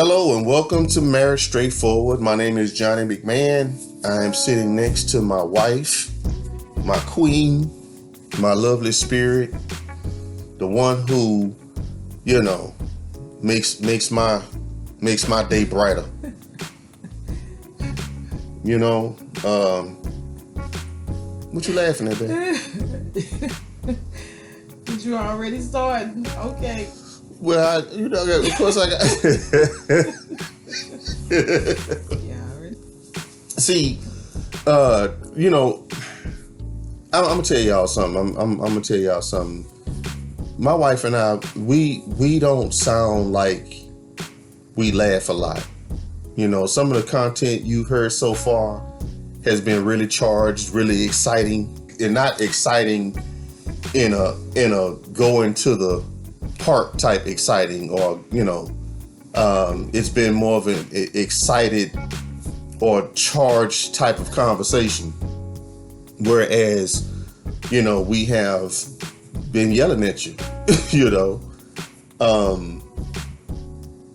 Hello and welcome to Marriage Straightforward. My name is Johnny McMahon. I am sitting next to my wife, my queen, my lovely spirit, the one who, makes my day brighter. What you laughing at, babe? Did you already start? Okay. Well, of course I got. Yeah, already. See, I'm gonna tell y'all something. I'm gonna tell y'all something. My wife and I, we don't sound like we laugh a lot. Some of the content you've heard so far has been really charged, really exciting, and not exciting in a going to the park type exciting, or it's been more of an excited or charged type of conversation, whereas we have been yelling at you.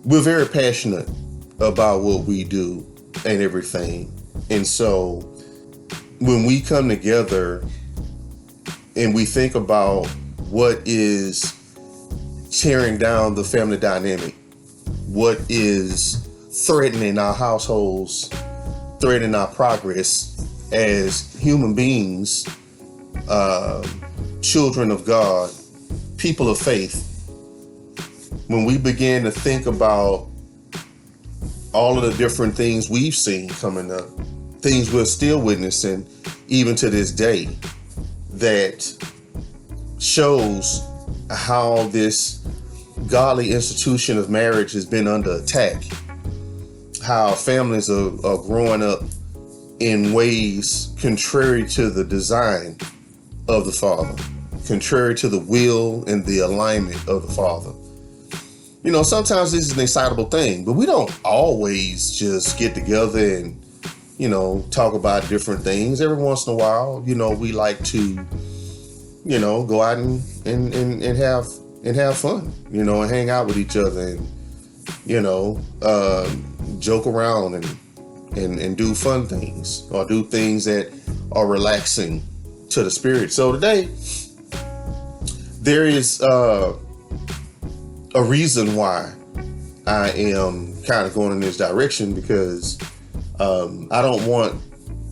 We're very passionate about what we do and everything, and so when we come together and we think about what is tearing down the family dynamic, what is threatening our households, threatening our progress as human beings, children of God, people of faith, when we begin to think about all of the different things we've seen coming up, things we're still witnessing even to this day, that shows how this godly institution of marriage has been under attack, how families are growing up in ways contrary to the design of the Father, contrary to the will and the alignment of the Father. Sometimes this is an excitable thing, but we don't always just get together and, talk about different things. Every once in a while, we like to, go out and have fun, and hang out with each other and, joke around and do fun things, or do things that are relaxing to the spirit. So today, there is a reason why I am kind of going in this direction, because I don't want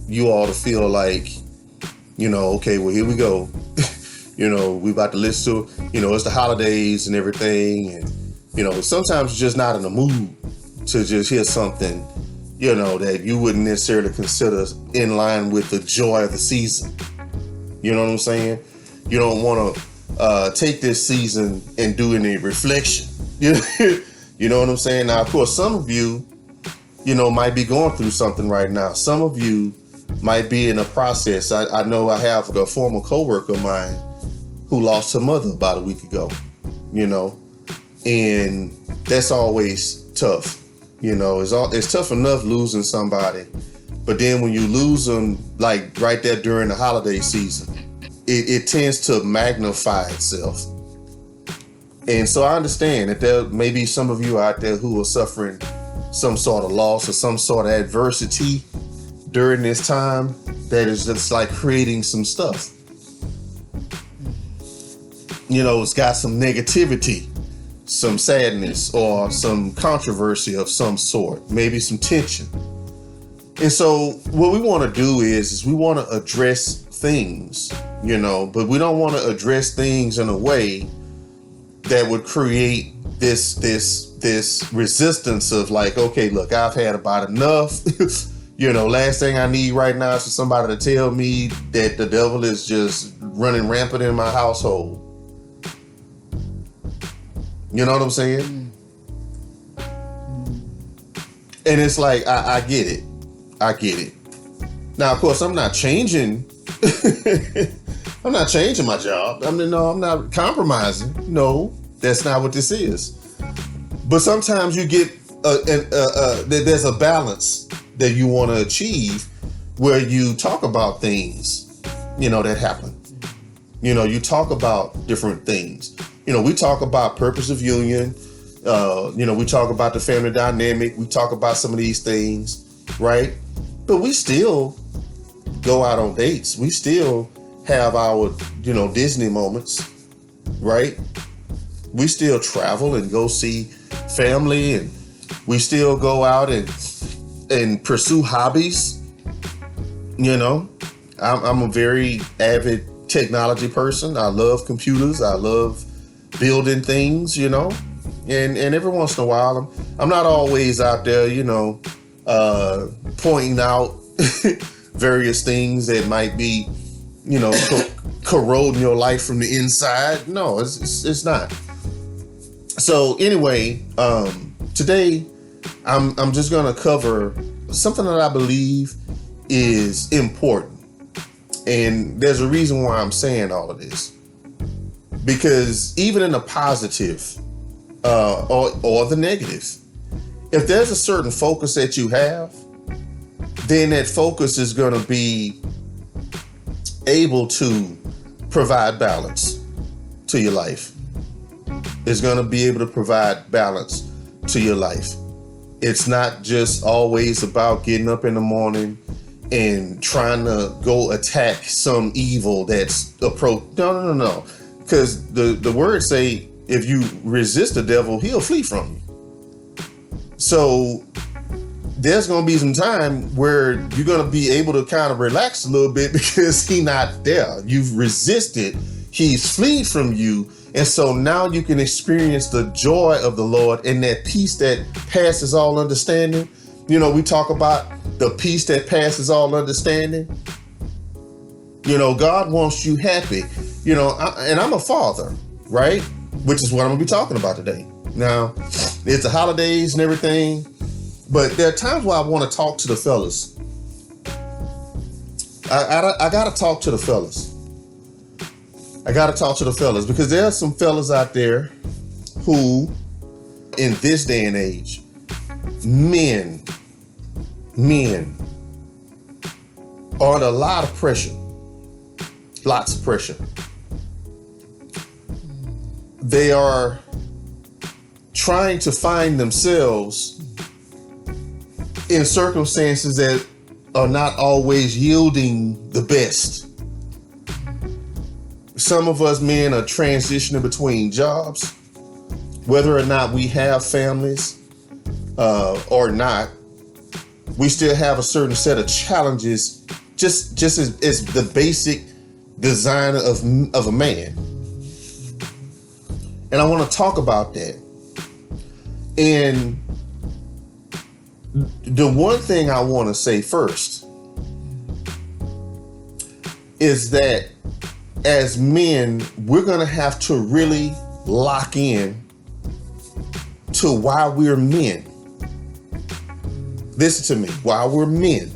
you all to feel like, okay, well, here we go. We about to listen to, it's the holidays and everything. And, sometimes you're just not in the mood to just hear something, that you wouldn't necessarily consider in line with the joy of the season. You know what I'm saying? You don't want to take this season and do any reflection. You know what I'm saying? Now, of course, some of you, might be going through something right now. Some of you might be in a process. I know I have a former coworker of mine who lost her mother about a week ago, and that's always tough. It's tough enough losing somebody, but then when you lose them, like right there during the holiday season, it tends to magnify itself. And so I understand that there may be some of you out there who are suffering some sort of loss or some sort of adversity during this time that is just like creating some stuff. It's got some negativity, some sadness, or some controversy of some sort, maybe some tension. And so what we want to do is we want to address things, but we don't want to address things in a way that would create this resistance of like, okay, look, I've had about enough. Last thing I need right now is for somebody to tell me that the devil is just running rampant in my household. You know what I'm saying? And it's like, I get it. I get it. Now, of course, I'm not changing. I'm not changing my job. I'm not compromising. No, that's not what this is. But sometimes you get there's a balance that you want to achieve where you talk about things, that happen. You talk about different things. We talk about purpose of union, We talk about the family dynamic. We talk about some of these things, right? But we still go out on dates. We still have our, Disney moments, right? We still travel and go see family, and we still go out and pursue hobbies. I'm a very avid technology person. I love computers. I love building things, and every once in a while, I'm not always out there, pointing out various things that might be, corroding your life from the inside. No, it's not. So anyway, today I'm just gonna cover something that I believe is important, and there's a reason why I'm saying all of this. Because even in the positive or the negative, if there's a certain focus that you have, then that focus is going to be able to provide balance to your life. It's going to be able to provide balance to your life. It's not just always about getting up in the morning and trying to go attack some evil that's approach. No. Because the words say, if you resist the devil, he'll flee from you. So there's going to be some time where you're going to be able to kind of relax a little bit because he's not there. You've resisted. He's fleed from you. And so now you can experience the joy of the Lord and that peace that passes all understanding. We talk about the peace that passes all understanding. God wants you happy. And I'm a father, right? Which is what I'm going to be talking about today. Now, it's the holidays and everything, but there are times where I want to talk to the fellas. I got to talk to the fellas. Because there are some fellas out there who, in this day and age, men are under a lot of pressure. Lots of pressure. They are trying to find themselves in circumstances that are not always yielding the best. Some of us men are transitioning between jobs, whether or not we have families or not. We still have a certain set of challenges, just as the basic design of a man. And I want to talk about that. And the one thing I want to say first is that as men, we're going to have to really lock in to why we're men. Listen to me, why we're men.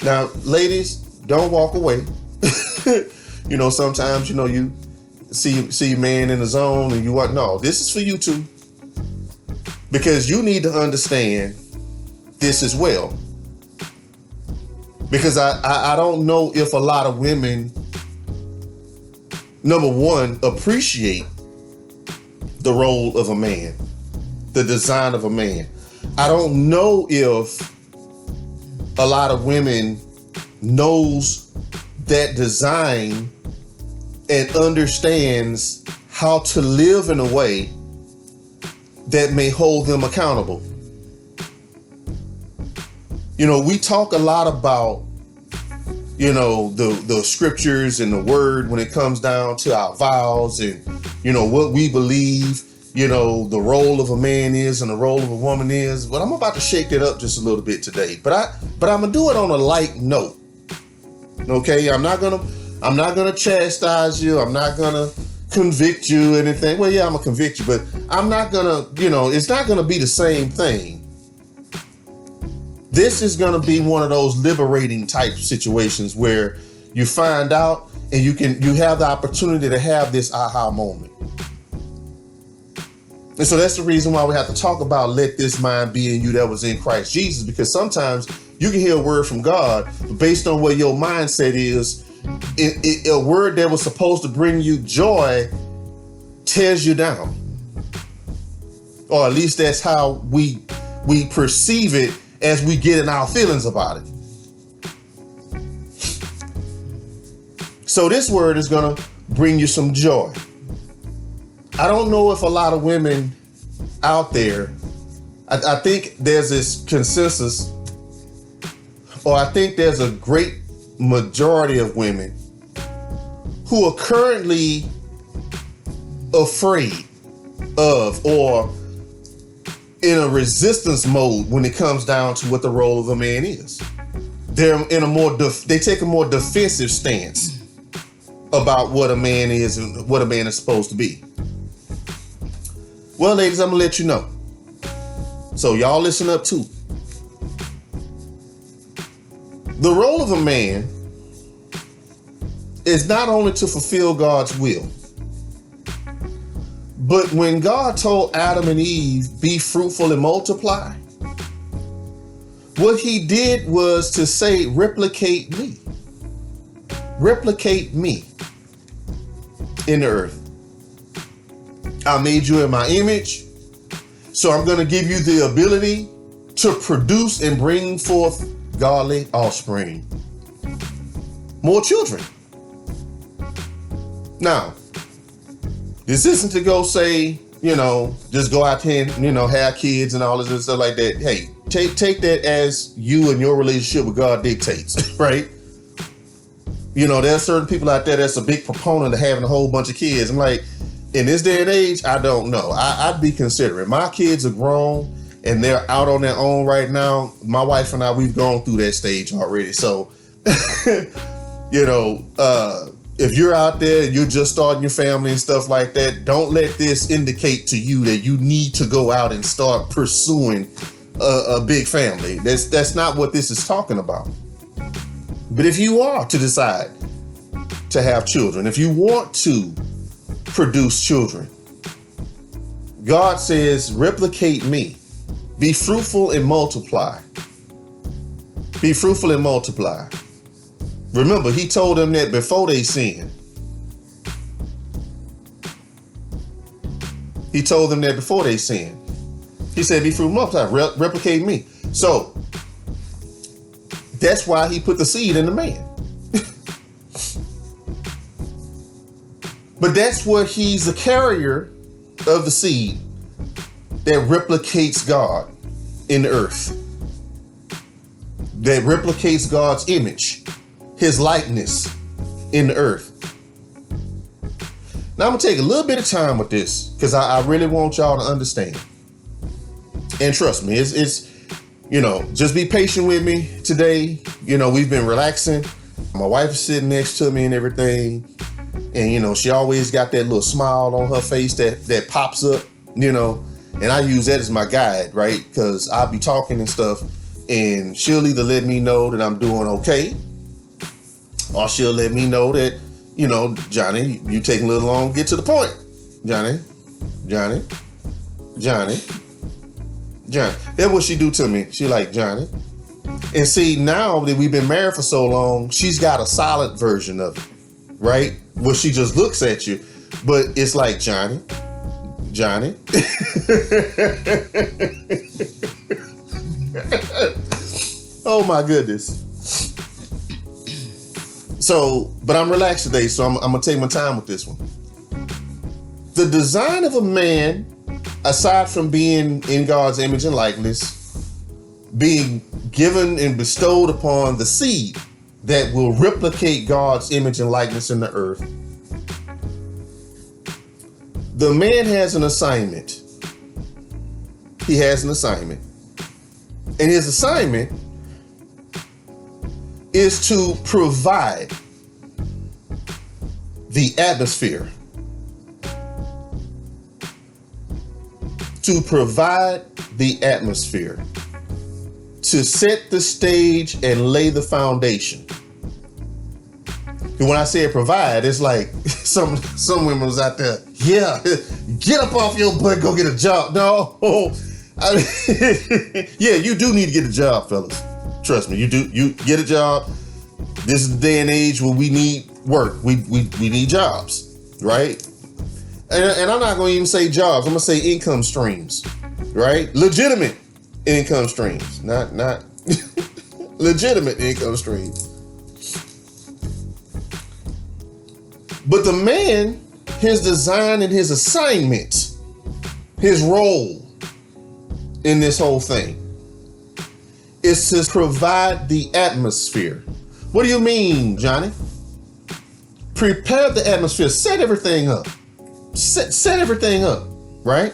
Now, ladies, don't walk away. Sometimes, you see a man in the zone and you want, no, this is for you too. Because you need to understand this as well. Because I don't know if a lot of women, number one, appreciate the role of a man, the design of a man. I don't know if a lot of women knows that design and understands how to live in a way that may hold them accountable. We talk a lot about, the scriptures and the word when it comes down to our vows and, what we believe, the role of a man is and the role of a woman is. But I'm about to shake that up just a little bit today. But I'm gonna do it on a light note. Okay, I'm not gonna chastise you. I'm not gonna convict you or anything. Well, yeah, I'm gonna convict you, but I'm not gonna, it's not gonna be the same thing. This is gonna be one of those liberating type situations where you find out and you have the opportunity to have this aha moment. And so that's the reason why we have to talk about let this mind be in you that was in Christ Jesus, because sometimes you can hear a word from God, but based on what your mindset is, a word that was supposed to bring you joy tears you down. or at least that's how we perceive it as we get in our feelings about it. So this word is going to bring you some joy. I don't know if a lot of women out there, I think there's this consensus, or I think there's a great majority of women who are currently afraid of or in a resistance mode when it comes down to what the role of a man is. They're in a more they take a more defensive stance about what a man is and what a man is supposed to be. Well, ladies, I'm gonna let you know. So y'all listen up too. The role of a man is not only to fulfill God's will, but when God told Adam and Eve, be fruitful and multiply, what he did was to say, replicate me. Replicate me in the earth. I made you in my image, so I'm going to give you the ability to produce and bring forth godly offspring. More children. Now, this isn't to go say, just go out here and, have kids and all this and stuff like that. Hey, take that as you and your relationship with God dictates, right? There's certain people out there that's a big proponent of having a whole bunch of kids. I'm like, in this day and age, I don't know. I'd be considering. My kids are grown and they're out on their own right now. My wife and I, we've gone through that stage already. So, if you're out there and you're just starting your family and stuff like that, don't let this indicate to you that you need to go out and start pursuing a big family. That's not what this is talking about. But if you are to decide to have children, if you want to produce children, God says, replicate me. Be fruitful and multiply. Be fruitful and multiply. Remember, he told them that before they sinned. He told them that before they sinned. He said, be fruitful and multiply, replicate me. So that's why he put the seed in the man. But that's what he's a carrier of the seed that replicates God in the earth. That replicates God's image, his likeness in the earth. Now I'm gonna take a little bit of time with this because I really want y'all to understand. And trust me, it's just be patient with me today. We've been relaxing. My wife is sitting next to me and everything. And, she always got that little smile on her face that pops up, and I use that as my guide, right? Because I'll be talking and stuff and she'll either let me know that I'm doing okay, or she'll let me know that, Johnny, you taking a little long to get to the point. Johnny. That's what she do to me. She like, Johnny. And see, now that we've been married for so long, she's got a solid version of it, right? Where she just looks at you, but it's like, Johnny. Oh my goodness. So, but I'm relaxed today, so I'm gonna take my time with this one. The design of a man, aside from being in God's image and likeness, being given and bestowed upon the seed that will replicate God's image and likeness in the earth, the man has an assignment. He has an assignment. And his assignment is to provide the atmosphere. To provide the atmosphere. To set the stage and lay the foundation. And when I say provide, it's like some women was out there, yeah, get up off your butt, go get a job. No, yeah, you do need to get a job, fellas. Trust me, you do. You get a job. This is the day and age where we need work. We need jobs, right? And I'm not going to even say jobs. I'm going to say income streams. right? Legitimate income streams, not legitimate income streams. But the man, his design and his assignment, his role in this whole thing is to provide the atmosphere. What do you mean, Johnny? Prepare the atmosphere, set everything up. Set everything up, right?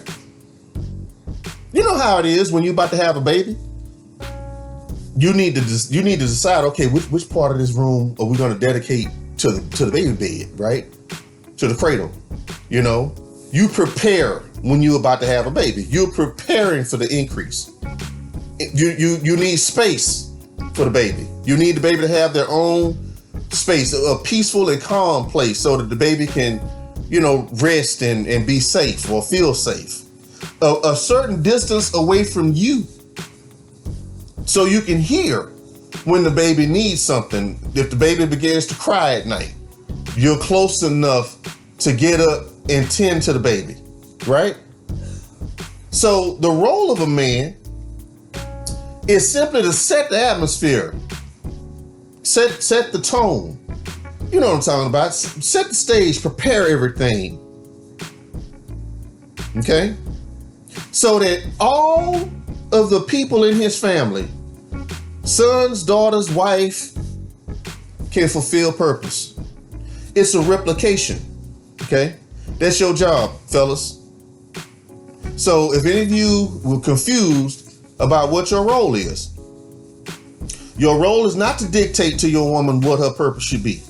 You know how it is when you're about to have a baby. You need to decide, okay, which part of this room are we going to dedicate to the baby bed, right? To the cradle. You know, you prepare when you're about to have a baby. You're preparing for the increase. You need space for the baby. You need the baby to have their own space, a peaceful and calm place, so that the baby can, you know, rest and be safe or feel safe. A certain distance away from you, so you can hear when the baby needs something. If the baby begins to cry at night, you're close enough to get up and tend to the baby, right? So the role of a man is simply to set the atmosphere, set the tone. You know what I'm talking about. Set the stage, prepare everything. Okay? So that all of the people in his family, sons, daughters, wife, can fulfill purpose. It's a replication. Okay? That's your job, fellas. So if any of you were confused about what your role is, your role is not to dictate to your woman what her purpose should be.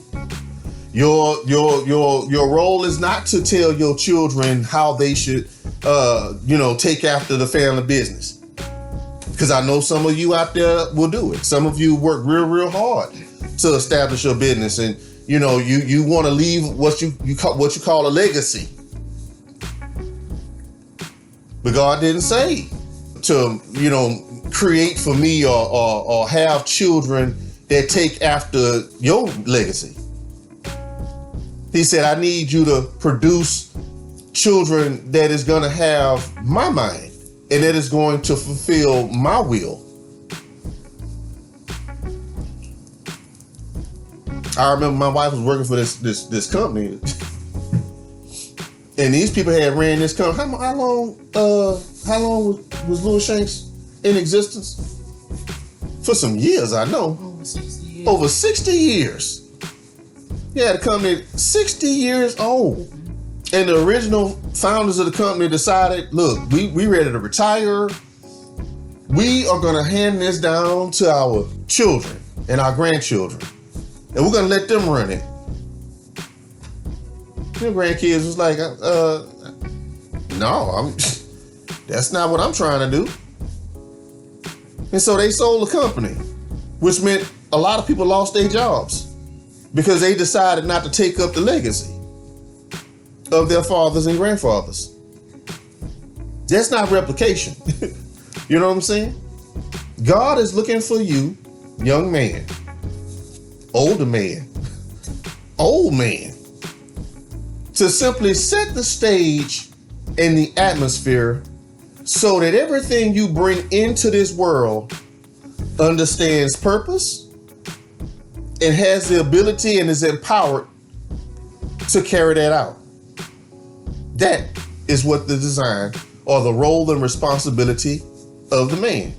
Your role is not to tell your children how they should take after the family business. Because I know some of you out there will do it. Some of you work real hard to establish your business, and you want to leave what you call a legacy. But God didn't say to create for me or have children that take after your legacy. He said, I need you to produce children that is going to have my mind and that is going to fulfill my will. I remember my wife was working for this company, and these people had ran this company. How long was Louis Shanks in existence? For some years, I know. Over 60 years. Over 60 years. He had a company 60 years old. And the original founders of the company decided, look, we ready to retire. We are going to hand this down to our children and our grandchildren. And we're going to let them run it. Their grandkids was like, no, that's not what I'm trying to do. And so they sold the company, which meant a lot of people lost their jobs because they decided not to take up the legacy of their fathers and grandfathers. That's not replication. You know what I'm saying? God is looking for you, young man, older man, old man, to simply set the stage and the atmosphere so that everything you bring into this world understands purpose and has the ability and is empowered to carry that out. That is what the design or the role and responsibility of the man.